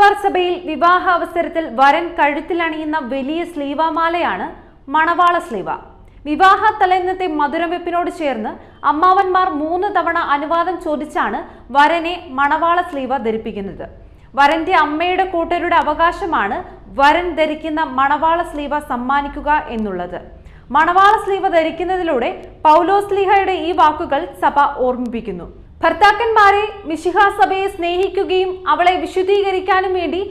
മലബാർ സഭയിൽ വിവാഹ അവസരത്തിൽ വരൻ കഴുത്തിലണിയുന്ന വലിയ സ്ലീവാമാലയാണ് മണവാള സ്ലീവ. വിവാഹ തലേന്നത്തെ മധുരവെപ്പിനോട് ചേർന്ന് അമ്മാവന്മാർ 3 തവണ അനുവാദം ചോദിച്ചാണ് വരനെ മണവാള സ്ലീവ ധരിപ്പിക്കുന്നത്. വരന്റെ അമ്മയുടെ കൂട്ടരുടെ അവകാശമാണ് വരൻ ധരിക്കുന്ന മണവാള സ്ലീവ സമ്മാനിക്കുക എന്നുള്ളത്. മണവാള സ്ലീവ ധരിക്കുന്നതിലൂടെ പൗലോസ്ലീഹയുടെ ഈ വാക്കുകൾ സഭ ഓർമ്മിപ്പിക്കുന്നു. ഭർത്താക്കന്മാരെ മിശിഹാ സഭയെ സ്നേഹിക്കുകയും അവളെ വിശുദ്ധീകരിക്കാനും വേണ്ടി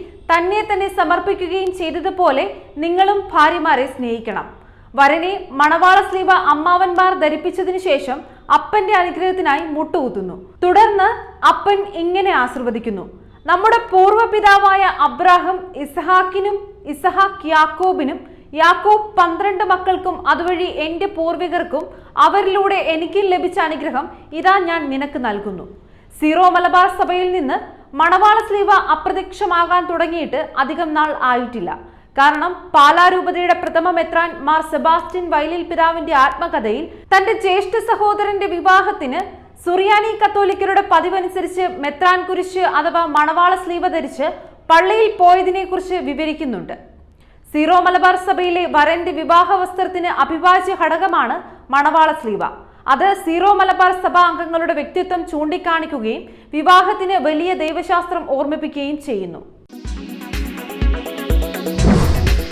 തന്നെ സമർപ്പിക്കുകയും ചെയ്തതുപോലെ നിങ്ങളും ഭാര്യമാരെ സ്നേഹിക്കണം. വരനെ മണവാള സ്ലീവ അമ്മാവന്മാർ ധരിപ്പിച്ചതിനു ശേഷം അപ്പന്റെ അനുഗ്രഹത്തിനായി മുട്ടുകുത്തുന്നു. തുടർന്ന് അപ്പൻ ഇങ്ങനെ ആശീർവദിക്കുന്നു: നമ്മുടെ പൂർവ്വപിതാവായ അബ്രാഹം ഇസ്ഹാക്കിനും, ഇസ്ഹാക്ക് യാക്കോബിനും, യാക്കോബ് 12 മക്കൾക്കും, അതുവഴി എന്റെ പൂർവികർക്കും അവരിലൂടെ എനിക്ക് ലഭിച്ച അനുഗ്രഹം ഇതാ ഞാൻ നിനക്ക് നൽകുന്നു. സീറോ മലബാർ സഭയിൽ നിന്ന് മണവാള സ്ലീവ അപ്രത്യക്ഷമാകാൻ തുടങ്ങിയിട്ട് അധികം നാൾ ആയിട്ടില്ല. കാരണം പാലാരൂപതയുടെ പ്രഥമ മെത്രാൻ മാർ സെബാസ്റ്റ്യൻ വൈലിൽ പിതാവിന്റെ ആത്മകഥയിൽ തന്റെ ജ്യേഷ്ഠ സഹോദരന്റെ വിവാഹത്തിന് സുറിയാനി കത്തോലിക്കരുടെ പതിവനുസരിച്ച് മെത്രാൻ കുരിശ് അഥവാ മണവാള സ്ലീവ ധരിച്ച് പള്ളിയിൽ പോയതിനെ കുറിച്ച് വിവരിക്കുന്നുണ്ട്. സീറോ മലബാർ സഭയിലെ വരന്റെ വിവാഹ വസ്ത്രത്തിന് അവിഭാജ്യ ഘടകമാണ് മണവാള സ്ലീവ. അത് സീറോ മലബാർ സഭാ അംഗങ്ങളുടെ വ്യക്തിത്വം ചൂണ്ടിക്കാണിക്കുകയും വിവാഹത്തിന് വലിയ ദൈവശാസ്ത്രം ഓർമ്മിപ്പിക്കുകയും ചെയ്യുന്നു.